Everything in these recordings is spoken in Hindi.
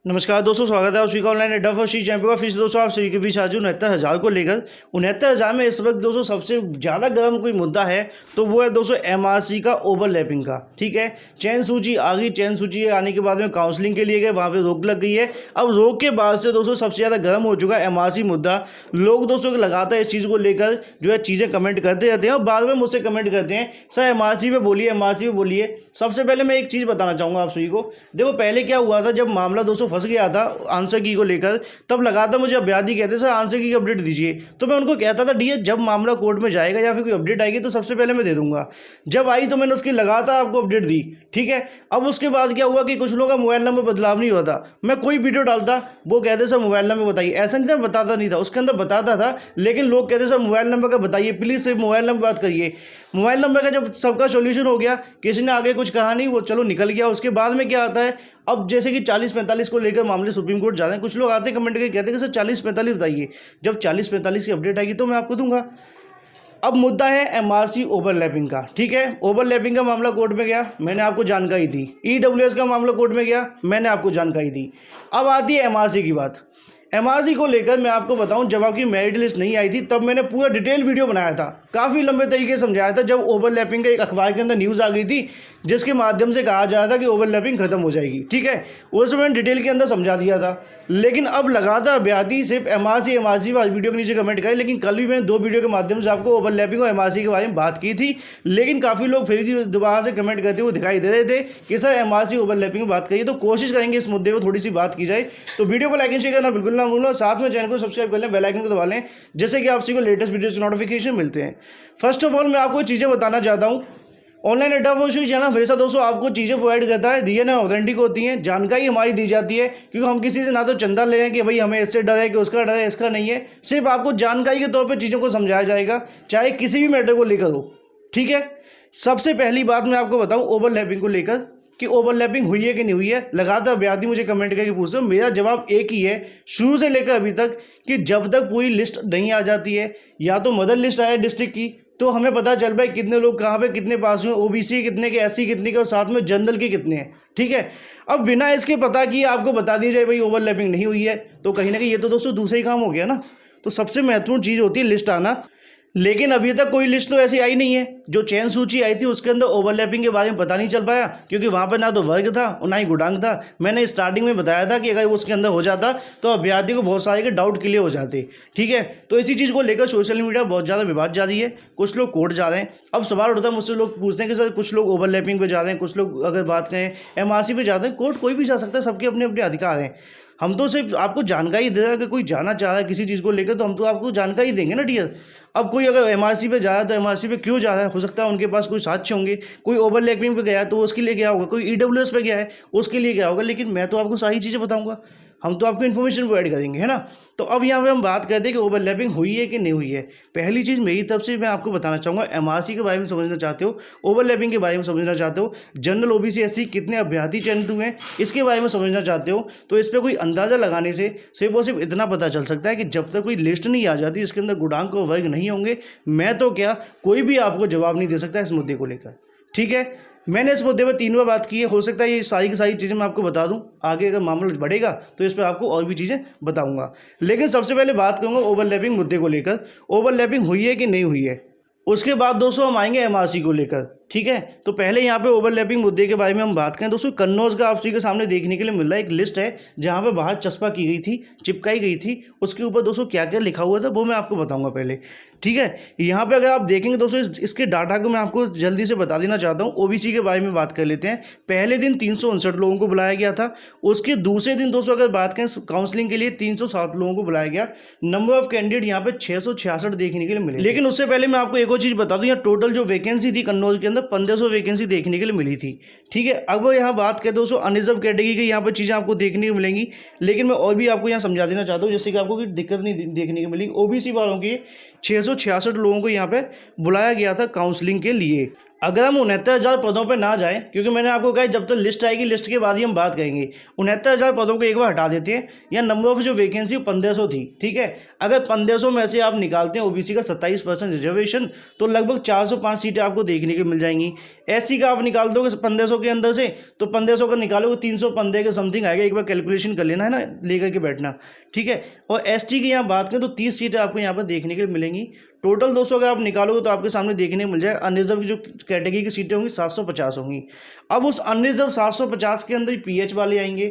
नमस्कार दोस्तों, स्वागत है आप सभी का ऑनलाइन अड्डा फॉर शी चैंपियन का। फिर से दोस्तों आप सभी के बीच आज 69,000 को लेकर 69,000 में इस वक्त दोस्तों सबसे ज़्यादा गर्म कोई मुद्दा है तो वो है दोस्तों एमआरसी का ओवरलैपिंग का। ठीक है, चयन सूची आ गई, चयन सूची आने के बाद में काउंसलिंग के लिए गए, वहाँ पे रोक लग गई है। अब रोक के बाद से दोस्तों सबसे ज़्यादा गर्म हो चुका है एमआरसी मुद्दा। लोग दोस्तों लगातार इस चीज़ को लेकर जो है चीज़ें कमेंट करते रहते हैं और बाद में मुझसे कमेंट करते हैं सर एमआरसी पे बोलिए, एमआरसी पे बोलिए। सबसे पहले मैं एक चीज़ बताना चाहूँगा आप सभी को। देखो पहले क्या हुआ था, जब मामला दोस्तों फंस गया था आंसर की को लेकर, तब लगातार मुझे अभ्यर्थी कहते सर आंसर की अपडेट दीजिए। तो मैं उनको कहता था डी जब मामला कोर्ट में जाएगा या फिर कोई अपडेट आएगी तो सबसे पहले मैं दे दूंगा। जब आई तो मैंने उसकी लगातार आपको अपडेट दी। ठीक है, अब उसके बाद क्या हुआ कि कुछ लोगों का मोबाइल नंबर बदलाव नहीं हुआ था। मैं कोई वीडियो डालता वो कहते सर मोबाइल नंबर बताइए, ऐसा नहीं था बताता नहीं था, उसके अंदर बताता था, लेकिन लोग कहते सर मोबाइल नंबर का बताइए प्लीज़, सिर्फ मोबाइल नंबर बात करिए। मोबाइल नंबर का जब सबका सोल्यूशन हो गया, किसी ने आगे कुछ कहा नहीं, वो चलो निकल गया। उसके बाद में क्या आता है, अब जैसे कि 40-45 को लेकर मामले सुप्रीम कोर्ट जा रहे हैं, कुछ लोग आते हैं कमेंट करके कहते हैं कि सर 40-45 बताइए। जब 40-45 की अपडेट आएगी तो मैं आपको दूंगा। अब मुद्दा है एमआरसी ओवरलैपिंग का। ठीक है, ओवरलैपिंग का मामला कोर्ट में गया, मैंने आपको जानकारी दी। ईडब्ल्यूएस का मामला कोर्ट में गया, मैंने आपको जानकारी दी। अब आती है एमआरसी की बात। एमआरसी को लेकर मैं आपको बताऊं, जब आपकी मेरिट लिस्ट नहीं आई थी तब मैंने पूरा डिटेल वीडियो बनाया था, काफ़ी लंबे तरीके से समझाया था। जब ओवरलैपिंग का एक अखबार के अंदर न्यूज़ आ गई थी जिसके माध्यम से कहा जा रहा था कि ओवरलैपिंग खत्म हो जाएगी। ठीक है, उस समय मैंने डिटेल के अंदर समझा दिया था। लेकिन अब लगातार अभ्यर्थी सिर्फ एमआरसी वीडियो के नीचे कमेंट करें। लेकिन कल भी मैंने 2 वीडियो के माध्यम से आपको ओवरलैपिंग और एमआरसी के बारे में बात की थी, लेकिन काफ़ी लोग फिर भी दोबारा से कमेंट करते हुए दिखाई दे रहे थे कि सर एमआरसी ओवरलैपिंग में बात करिए। तो कोशिश करेंगे इस मुद्दे पर थोड़ी सी बात की जाए। तो वीडियो को लाइक एंड शेयर करना बिल्कुल ना भूलना, साथ में चैनल को सब्सक्राइब कर लें, बेल आइकन को दबा लें, जैसे कि आप सभी को लेटेस्ट वीडियोस के नोटिफिकेशन मिलते हैं। फर्स्ट ऑफ ऑल मैं आपको चीज़ें बताना चाहता हूँ। ऑनलाइन अड्डा फॉर शी चैनल हमेशा दोस्तों आपको चीज़ें प्रोवाइड करता है, डीएनए ऑथेंटिक होती हैं, जानकारी हमारी दी जाती है, क्योंकि हम किसी से ना तो चंदा ले हैं कि भाई हमें इससे डर है कि उसका डर है, इसका नहीं है। सिर्फ आपको जानकारी के तौर पे चीज़ों को समझाया जाएगा, चाहे किसी भी मैटर को लेकर हो। ठीक है, सबसे पहली बात मैं आपको बताऊँ ओवरलैपिंग को लेकर कि ओवरलैपिंग हुई है कि नहीं हुई है। लगातार अभ्यर्थी मुझे कमेंट करके पूछ रहे हैं, मेरा जवाब एक ही है शुरू से लेकर अभी तक कि जब तक पूरी लिस्ट नहीं आ जाती है, या तो मदर लिस्ट आए डिस्ट्रिक्ट की, तो हमें पता चल पाए कितने लोग कहाँ पे कितने पास हुए, ओबीसी कितने के, एससी कितने के और साथ में जनरल के कितने हैं। ठीक है, अब बिना इसके पता किए आपको बता दिया जाए भाई ओवरलैपिंग नहीं हुई है, तो कहीं ना कहीं ये तो दोस्तों दूसरा ही काम हो गया ना। तो सबसे महत्वपूर्ण चीज़ होती है लिस्ट आना, लेकिन अभी तक कोई लिस्ट तो ऐसी आई नहीं है। जो चयन सूची आई थी उसके अंदर ओवरलैपिंग के बारे में पता नहीं चल पाया, क्योंकि वहाँ पर ना तो वर्ग था और ना ही गुणांक था। मैंने स्टार्टिंग में बताया था कि अगर उसके अंदर हो जाता तो अभ्यर्थी को बहुत सारे के डाउट क्लियर हो जाते। ठीक है, तो इसी चीज़ को लेकर सोशल मीडिया बहुत ज़्यादा विवाद जारी है। कुछ लोग कोर्ट जा रहे हैं। अब सवाल उठता है, मुझसे लोग पूछते हैं कि सर कुछ लोग ओवरलैपिंग पे जा रहे हैं, कुछ लोग अगर बात करें एमआरसी पे जाते हैं। कोर्ट कोई भी जा सकता है, सबके अपने अपने अधिकार हैं। हम तो सिर्फ आपको जानकारी दे रहे हैं कि कोई जाना चाह रहा है किसी चीज़ को लेकर, तो हम तो आपको जानकारी देंगे ना डियर। अब कोई अगर एमआरसी पे जा रहा है तो एमआरसी पे क्यों जा रहा है, हो सकता है उनके पास कोई साक्ष्य होंगे। कोई ओवरलैपिंग पे गया है तो वो उसके लिए गया होगा, कोई ईडब्ल्यूएस पे गया है उसके लिए गया होगा। लेकिन मैं तो आपको सारी चीज़ें बताऊंगा, हम तो आपको इन्फॉर्मेशन प्रोवाइड करेंगे, है ना। तो अब यहाँ पे हम बात करते हैं कि ओवरलैपिंग हुई है कि नहीं हुई है। पहली चीज़ मेरी तरफ से मैं आपको बताना चाहूँगा, एमआरसी के बारे में समझना चाहते हो, ओवरलैपिंग के बारे में समझना चाहते हो, जनरल ओबीसी एससी कितने अभ्यर्थी चयनित हुए हैं इसके बारे में समझना चाहते हो, तो इस पर कोई अंदाज़ा लगाने से सिर्फ और सिर्फ इतना पता चल सकता है कि जब तक कोई लिस्ट नहीं आ जाती, इसके अंदर गुणांक और वर्ग नहीं होंगे, मैं तो क्या कोई भी आपको जवाब नहीं दे सकता इस मुद्दे को लेकर। ठीक है, मैंने इस मुद्दे पर 3 बार बात की है, हो सकता है ये सारी की सारी चीज़ें मैं आपको बता दूं। आगे अगर मामला बढ़ेगा तो इस पर आपको और भी चीज़ें बताऊंगा। लेकिन सबसे पहले बात करूंगा ओवरलैपिंग मुद्दे को लेकर, ओवरलैपिंग हुई है कि नहीं हुई है। उसके बाद दोस्तों हम आएंगे एमआरसी को लेकर। ठीक है, तो पहले यहाँ पे ओवरलैपिंग मुद्दे के बारे में हम बात करें। दोस्तों कन्नौज का आप सभी के सामने देखने के लिए मिल रहा है एक लिस्ट है, जहाँ पे बाहर चस्पा की गई थी, चिपकाई गई थी। उसके ऊपर दोस्तों क्या क्या लिखा हुआ था वो मैं आपको बताऊंगा पहले। ठीक है, यहाँ पे अगर आप देखेंगे दोस्तों इसके डाटा को मैं आपको जल्दी से बता देना चाहता हूँ। ओबीसी के बारे में बात कर लेते हैं। पहले दिन 359 लोगों को बुलाया गया था। उसके दूसरे दिन दोस्तों अगर बात करें काउंसलिंग के लिए 307 लोगों को बुलाया गया। नंबर ऑफ कैंडिडेट यहाँ पे 666 देखने के लिए मिले। लेकिन उससे पहले मैं आपको एक और चीज़ बता दूँ, यहाँ टोटल जो वैकेंसी थी कन्नौज के अंदर 1500 वैकेंसी देखने के लिए मिली थी। ठीक है, अब यहाँ बात करें दोस्तों अनरिजर्व कैटेगरी की, यहाँ पर चीज़ें आपको देखने को मिलेंगी। लेकिन मैं और भी आपको यहाँ समझा देना चाहता हूँ जिससे कि आपको कोई दिक्कत नहीं देखने को मिलेगी। ओबीसी वालों की 666 लोगों को यहाँ पे बुलाया गया था काउंसलिंग के लिए। अगर हम 69,000 पदों पे ना जाएं, क्योंकि मैंने आपको कहा जब तक लिस्ट आएगी लिस्ट के बाद ही हम बात करेंगे, 69,000 पदों को एक बार हटा देते हैं। या नंबर ऑफ जो वैकेंसी 1500 थी, ठीक है, अगर 1500 में से आप निकालते हैं ओबीसी का 27% रिजर्वेशन, तो लगभग 405 सीटें आपको देखने को मिल जाएंगी। एससी का आप निकाल दोगे 1500 के अंदर से, तो 1500 का निकालोगे 315 के समथिंग आएगा। एक बार कैलकुलेशन कर लेना है ना, लेकर के बैठना, ठीक है। और एसटी की यहाँ बात करें तो 30 सीटें आपको यहाँ पर देखने को मिलेंगी। टोटल 200 अगर आप निकालोगे तो आपके सामने देखने को मिल जाए अनरिजर्व की जो कैटेगरी की सीटें होंगी 750 होंगी। अब उस अनरिजर्व 750 के अंदर पीएच वाले आएंगे,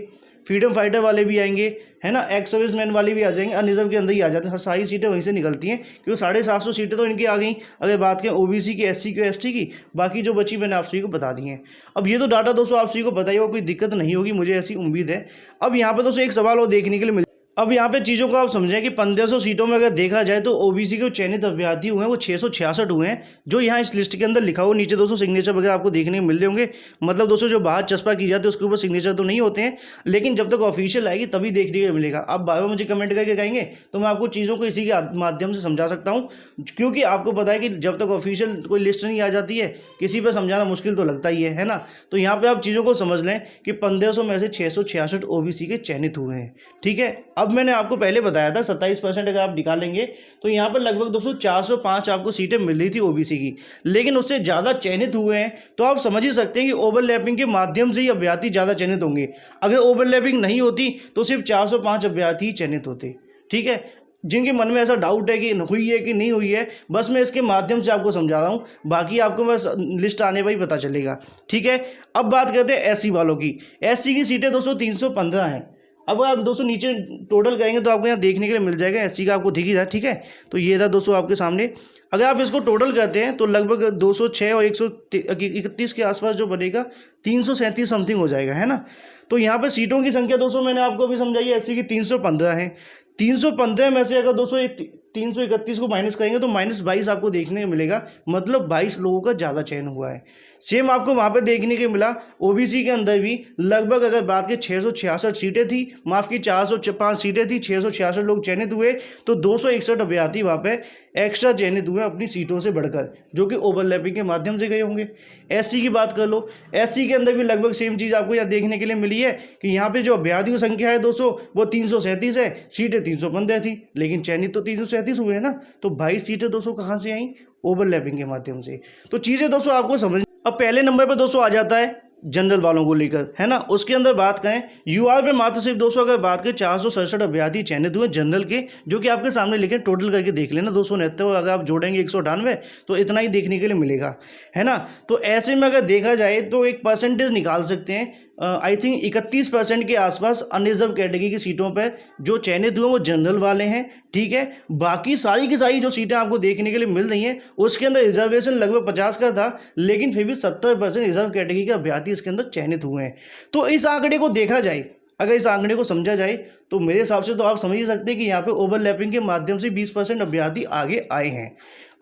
फ्रीडम फाइटर वाले भी आएंगे, है ना, एक्स सर्विसमैन वाले भी आ जाएंगे, अनरिजर्व के अंदर ही आ जाते हैं। सारी सीटें वहीं से निकलती हैं, क्योंकि 750 सीटें तो इनकी आ गई। अगर बात करें ओबीसी की, एससी की, एसटी की, बाकी जो बची मैंने आप सभी को बता दी है। अब ये तो डाटा दोस्तों आप सभी को बताइए, कोई दिक्कत नहीं होगी, मुझे ऐसी उम्मीद है। अब यहाँ पर दोस्तों एक सवाल और देखने के लिए अब यहाँ पे चीज़ों को आप समझें कि 1500 सीटों में अगर देखा जाए तो ओबीसी के चयनित अभ्यर्थी हुए हैं वो 666 हुए हैं, जो यहाँ इस लिस्ट के अंदर लिखा हुआ नीचे दोस्तों सिग्नेचर वगैरह आपको देखने को मिल रहे होंगे। मतलब दोस्तों जो बाहर चस्पा की जाती है उसके ऊपर सिग्नेचर तो नहीं होते हैं, लेकिन जब तक ऑफिशियल आएगी तभी देखने को मिलेगा। आप बार बार मुझे कमेंट करके कहेंगे तो मैं आपको चीज़ों को इसी के माध्यम से समझा सकता हूँ, क्योंकि आपको पता है कि जब तक ऑफिशियल कोई लिस्ट नहीं आ जाती है किसी पर समझाना मुश्किल तो लगता ही है ना। तो यहाँ पर आप चीज़ों को समझ लें कि 1500 में से 666 ओबीसी के चयनित हुए हैं, ठीक है। अब मैंने आपको पहले बताया था 27% अगर आप निकालेंगे तो यहाँ पर लगभग दोस्तों 405 आपको सीटें मिल रही थी ओबीसी की, लेकिन उससे ज़्यादा चयनित हुए हैं। तो आप समझ ही सकते हैं कि ओवरलैपिंग के माध्यम से ही अभ्यर्थी ज़्यादा चयनित होंगे। अगर ओवरलैपिंग नहीं होती तो सिर्फ 405 अभ्यर्थी ही चयनित होते, ठीक है। जिनके मन में ऐसा डाउट है कि हुई है कि नहीं हुई है, बस मैं इसके माध्यम से आपको समझा रहा हूँ, बाकी आपको बस लिस्ट आने पर ही पता चलेगा, ठीक है। अब बात करते हैं एससी वालों की। एससी की सीटें दोस्तों 315 हैं। अब आप दोस्तों नीचे टोटल करेंगे तो आपको यहाँ देखने के लिए मिल जाएगा, एससी का आपको दिख ही था, ठीक है। तो ये था दोस्तों आपके सामने। अगर आप इसको टोटल करते हैं तो लगभग 206 और 131 के आसपास जो बनेगा 337 समथिंग हो जाएगा, है ना। तो यहाँ पे सीटों की संख्या दोस्तों मैंने आपको अभी समझाई, एससी की 315 है। 315 में से अगर दोस्तों 331 को माइनस करेंगे तो -22 आपको देखने को मिलेगा, मतलब 22 लोगों का ज़्यादा चयन हुआ है। सेम आपको वहाँ पे देखने को मिला ओबीसी के अंदर भी लगभग अगर बात की 666 सीटें थी, माफ़ की 405 सीटें थी, 666 लोग चयनित हुए, तो 261 अभ्यर्थी वहाँ पे एक्स्ट्रा चयनित हुए अपनी सीटों से बढ़कर, जो कि ओवरलैपिंग के माध्यम से गए होंगे। एससी की बात कर लो, एससी के अंदर भी लगभग सेम चीज़ आपको यहाँ देखने के लिए मिली है कि यहाँ पे जो अभ्यर्थियों की संख्या है दोस्तों वो 337 है, सीटें 315 थी, लेकिन चयनित तो 337 हुए हैं ना। तो 22 सीटें दोस्तों कहाँ से आई? ओवरलैपिंग के माध्यम से। तो चीज़ें दोस्तों आपको समझ। अब पहले नंबर पर दोस्तों आ जाता है जनरल वालों को लेकर, है ना। उसके अंदर बात करें यूआर पे मात्र सिर्फ दोस्तों अगर बात करें 467 अभ्यर्थी चयनित हुए जनरल के, जो कि आपके सामने लिखे, टोटल करके देख लेना 269, अगर आप जोड़ेंगे 198 तो इतना ही देखने के लिए मिलेगा, है ना। तो ऐसे में अगर देखा जाए तो एक परसेंटेज निकाल सकते हैं, आई थिंक 31% के आसपास अनरिजर्व कैटेगरी की सीटों पर जो चयनित हुए वो जनरल वाले हैं, ठीक है। बाकी सारी की सारी जो सीटें आपको देखने के लिए मिल रही हैं उसके अंदर रिजर्वेशन लगभग 50 का था, लेकिन फिर भी 70% रिजर्व कैटेगरी के अभ्यर्थी इसके अंदर चयनित हुए हैं। तो इस आंकड़े को देखा जाए, अगर इस आंकड़े को समझा जाए तो मेरे हिसाब से तो आप समझ ही सकते हैं कि यहाँ पे ओवरलैपिंग के माध्यम से 20% अभ्यर्थी आगे आए हैं।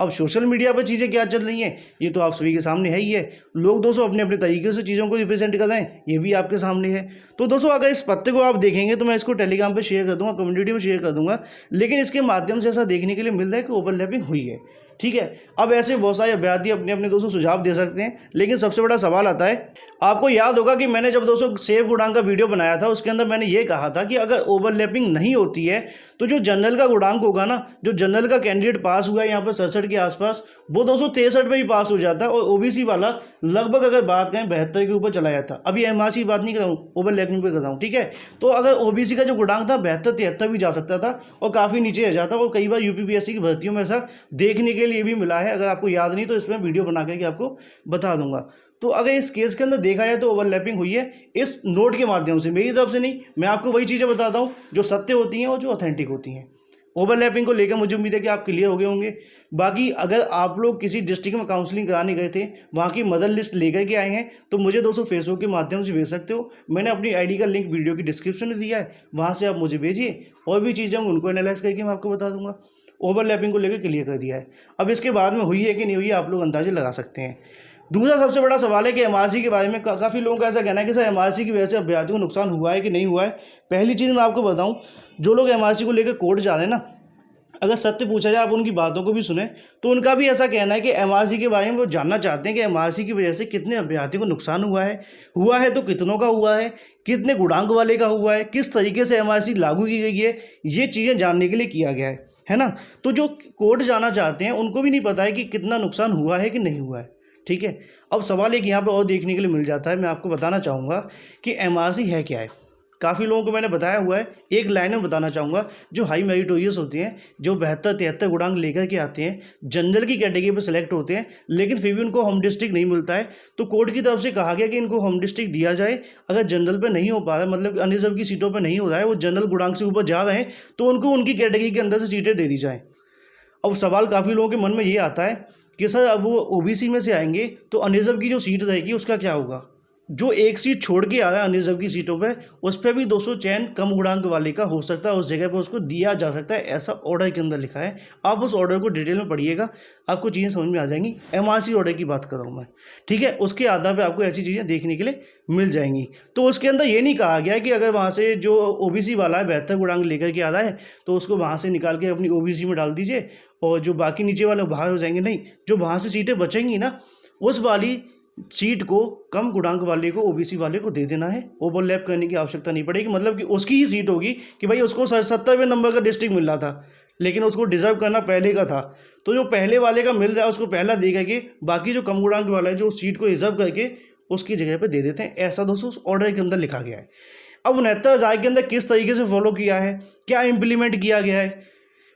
अब सोशल मीडिया पर चीज़ें क्या चल रही हैं ये तो आप सभी के सामने है ही है। लोग दोस्तों अपने अपने तरीके से चीज़ों को रिप्रेजेंट कर रहे हैं, ये भी आपके सामने है। तो दोस्तों अगर इस पत्ते को आप देखेंगे तो मैं इसको टेलीग्राम पे शेयर कर दूंगा, कम्युनिटी में शेयर कर दूंगा, लेकिन इसके माध्यम से ऐसा देखने के लिए मिल रहा है कि ओवरलैपिंग हुई है, ठीक है। अब ऐसे बहुत सारे अभ्यर्थी अपने अपने दोस्तों सुझाव दे सकते हैं, लेकिन सबसे बड़ा सवाल आता है, आपको याद होगा कि मैंने जब दोस्तों सेफ गुडांग का वीडियो बनाया था उसके अंदर मैंने ये कहा था कि अगर ओवरलैपिंग नहीं होती है तो जो जनरल का गुणांक होगा ना, जो जनरल का कैंडिडेट पास हुआ है यहाँ पर 67 के आसपास, वो 263 में ही पास हो जाता है, और ओबीसी वाला लगभग अगर बात करें 72 के ऊपर चला जाता। अभी एमआरसी की बात नहीं कर रहा हूँ, ओवरलैपिंग पे कर रहा हूँ, ठीक है। तो अगर ओबीसी का जो गुणांक था 72-73 भी जा सकता था और काफ़ी नीचे आ जाता, और कई बार यूपीपीएससी की भर्तियों में ऐसा देखने के लिए भी मिला है। अगर आपको याद नहीं तो इसमें वीडियो बना करके आपको बता दूंगा। तो अगर इस केस के अंदर देखा जाए तो ओवरलैपिंग हुई है इस नोट के माध्यम से, मेरी तरफ से नहीं, मैं आपको वही चीज़ें बताता हूँ जो सत्य होती हैं और जो ऑथेंटिक होती हैं। ओवरलैपिंग को लेकर मुझे उम्मीद है कि आप क्लियर हो गए होंगे। बाकी अगर आप लोग किसी डिस्ट्रिक्ट में काउंसलिंग कराने गए थे, वहाँ की मदर लिस्ट लेकर के आए हैं, तो मुझे दोस्तों फेसबुक के माध्यम से भेज सकते हो। मैंने अपनी आईडी का लिंक वीडियो की डिस्क्रिप्शन में दिया है, वहाँ से आप मुझे भेजिए, और भी चीज़ें होंगी उनको एनालाइज करके मैं आपको बता दूंगा। ओवरलैपिंग को लेकर क्लियर कर दिया है। अब इसके बाद में हुई है कि नहीं हुई है आप लोग अंदाजे लगा सकते हैं। दूसरा सबसे बड़ा सवाल है कि एमआरसी के बारे में काफ़ी लोगों का ऐसा कहना है कि सर एमआरसी की वजह से अभ्यर्थियों को नुकसान हुआ है कि नहीं हुआ है। पहली चीज़ मैं आपको बताऊं, जो लोग एमआरसी को लेकर कोर्ट जा रहे हैं ना, अगर सत्य पूछा जाए, आप उनकी बातों को भी सुने, तो उनका भी ऐसा कहना है कि एमआरसी के बारे में वो जानना चाहते हैं कि एमआरसी की वजह से कितने अभ्यर्थियों को नुकसान हुआ है तो कितनों का हुआ है, कितने गुणांक वाले का हुआ है, किस तरीके से एमआरसी लागू की गई है, ये चीज़ें जानने के लिए किया गया है ना। तो जो कोर्ट जाना चाहते हैं उनको भी नहीं पता है कि कितना नुकसान हुआ है कि नहीं हुआ है, ठीक है। अब सवाल एक यहाँ पे और देखने के लिए मिल जाता है, मैं आपको बताना चाहूँगा कि एमआरसी है क्या है। काफ़ी लोगों को मैंने बताया हुआ है, एक लाइन में बताना चाहूँगा। जो हाई मेरिटोरियस होते हैं, जो 72-73 गुणांक लेकर के आते हैं, जनरल की कैटेगरी पर सेलेक्ट होते हैं, लेकिन फिर भी उनको होम डिस्ट्रिक्ट नहीं मिलता है, तो कोर्ट की तरफ से कहा गया कि इनको होम डिस्ट्रिक्ट दिया जाए। अगर जनरल पे नहीं हो पा रहा है, मतलब अनरिजर्व की सीटों पर नहीं हो रहा है, वो जनरल गुणांक से ऊपर जा रहे हैं, तो उनको उनकी कैटेगरी के अंदर से सीटें दे दी जाएँ। अब सवाल काफ़ी लोगों के मन में ये आता है कि सर अब वो ओबीसी में से आएंगे तो अनरिजर्व की जो सीट रहेगी उसका क्या होगा। जो एक सीट छोड़ के आ रहा है अनरिजर्व की सीटों पे, उस पर भी 200 चयन कम गुणांक वाले का हो सकता है, उस जगह पे उसको दिया जा सकता है, ऐसा ऑर्डर के अंदर लिखा है। आप उस ऑर्डर को डिटेल में पढ़िएगा, आपको चीज़ें समझ में आ जाएंगी। एमआरसी ऑर्डर की बात कर रहा हूँ मैं, ठीक है। उसके आधार पर आपको ऐसी चीज़ें देखने के लिए मिल जाएंगी। तो उसके अंदर ये नहीं कहा गया कि अगर वहाँ से जो ओबीसी वाला है 72 गुणांक लेकर के आ रहा है तो उसको वहाँ से निकाल के अपनी ओबीसी में डाल दीजिए और जो बाकी नीचे वाले बाहर हो जाएंगे। नहीं, जो वहाँ से सीटें बचेंगी ना, उस वाली सीट को कम गुणांक वाले को ओबीसी वाले को दे देना है। ओवरलैप करने की आवश्यकता नहीं पड़ेगी, मतलब कि उसकी ही सीट होगी कि भाई उसको 70वें नंबर का डिस्ट्रिक्ट मिल रहा था, लेकिन उसको डिजर्व करना पहले का था, तो जो पहले वाले का मिल रहा है उसको पहला दे करके बाकी जो कम गुणांक वाला है जो उस सीट को रिजर्व करके उसकी जगह पर दे देते हैं। ऐसा दोस्तों उस ऑर्डर के अंदर लिखा गया है। अब 69,000 के अंदर किस तरीके से फॉलो किया है, क्या इम्प्लीमेंट किया गया है,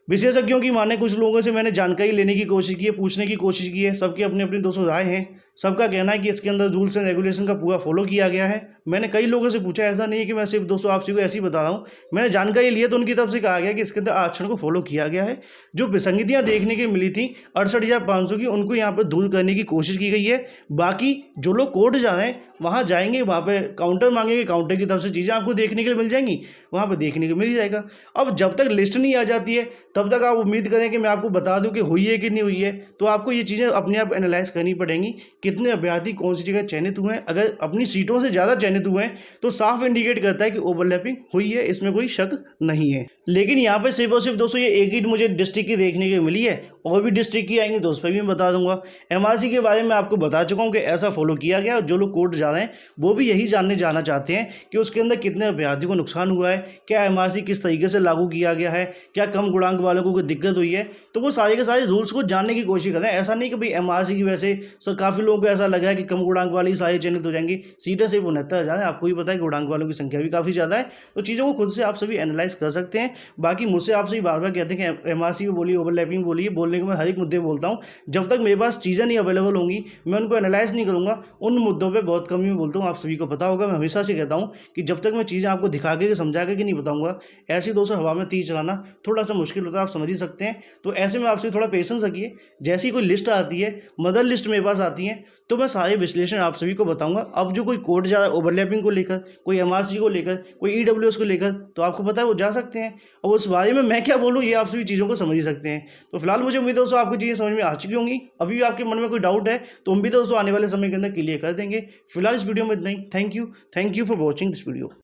विशेषज्ञों की माने कुछ लोगों से मैंने जानकारी लेने की कोशिश की है, पूछने की कोशिश की है। सबकी अपनी अपनी 200 राय हैं। सबका कहना है कि इसके अंदर रूल्स एंड रेगुलेशन का पूरा फॉलो किया गया है। मैंने कई लोगों से पूछा, ऐसा नहीं है कि मैं सिर्फ दोस्तों आपसी को ऐसे ही बता रहा हूँ, मैंने जानकारी ली है तो उनकी तरफ से कहा गया कि इसके अंदर आरक्षण को फॉलो किया गया है। जो विसंगतियाँ देखने की मिली थी 68,500 की, उनको यहाँ पर दूर करने की कोशिश की गई है। बाकी जो लोग कोर्ट जा रहे हैं वहाँ जाएंगे, वहाँ पर काउंटर मांगेंगे, काउंटर की तरफ से चीज़ें आपको देखने के लिए मिल जाएंगी, वहाँ पर देखने को मिल जाएगा। अब जब तक लिस्ट नहीं आ जाती है तब तक आप उम्मीद करें कि मैं आपको बता दूं कि हुई है कि नहीं हुई है, तो आपको ये चीज़ें अपने आप एनालाइज करनी पड़ेंगी। कितने अभ्यर्थी कौन सी जगह चयनित हुए हैं, अगर अपनी सीटों से ज़्यादा चयनित हुए हैं तो साफ इंडिकेट करता है कि ओवरलैपिंग हुई है, इसमें कोई शक नहीं है। लेकिन यहाँ पे सिर्फ और सिर्फ दोस्तों ये एक ही मुझे डिस्ट्रिक्ट की देखने को मिली है, और भी डिस्ट्रिक्ट की आएंगी तो उस पर भी मैं बता दूंगा। एमआरसी के बारे में आपको बता चुका हूँ कि ऐसा फॉलो किया गया। जो लोग कोर्ट जा रहे हैं वो भी यही जाना चाहते हैं कि उसके अंदर कितने अभ्यर्थियों को नुकसान हुआ है, क्या एमआरसी किस तरीके से लागू किया गया है, क्या कम गुणांक वालों को कोई दिक्कत हुई है, तो वो सारे के सारे रूल्स को जानने की कोशिश करें। ऐसा नहीं कि भाई एमआरसी की वजह से काफ़ी लोगों को ऐसा लगा है कि कम गुणांक वाले ही सारे चयनित हो जाएंगे। सीधे सिर्फ 69,000 है, आपको भी पता है कि गुणांक वालों की संख्या भी काफ़ी ज़्यादा है। तो चीज़ों को खुद से आप सभी एनालाइज कर सकते हैं। बाकी मुझसे आपसे ही बार बार कहते हैं कि एमआरसी को बोलिए, ओवरलैपिंग बोलिए, बोलने को मैं हर एक मुद्दे बोलता हूँ। जब तक मेरे पास चीज़ें नहीं अवेलेबल होंगी मैं उनको एनालाइज नहीं करूँगा। उन मुद्दों पर बहुत कम ही बोलता हूँ, आप सभी को पता होगा। मैं हमेशा से कहता हूँ कि जब तक मैं चीज़ें आपको दिखा के समझा के नहीं बताऊँगा, ऐसी दोस्तों हवा में तीर चलाना थोड़ा सा मुश्किल होता है, आप समझ ही सकते हैं। तो ऐसे में आपसे थोड़ा पेशेंस रखिए। जैसी कोई लिस्ट आती है, मदर लिस्ट मेरे पास आती है, तो मैं सारे विश्लेषण आप सभी को बताऊंगा। अब जो कोई कोर्ट जा रहा है ओवरलैपिंग को लेकर, कोई एमआरसी को लेकर, कोई ईडब्ल्यूएस को लेकर, तो आपको पता है वो जा सकते हैं। और उस बारे में मैं क्या बोलूँ ये आप सभी चीज़ों को समझ ही सकते हैं। तो फिलहाल मुझे उम्मीद है दोस्तों आपको चीज़ें समझ में आ चुकी होंगी। अभी भी आपके मन में कोई डाउट है तो हम भी दोस्तों आने वाले समय के अंदर क्लियर कर देंगे। फिलहाल इस वीडियो में इतना ही। Thank you for watching this video.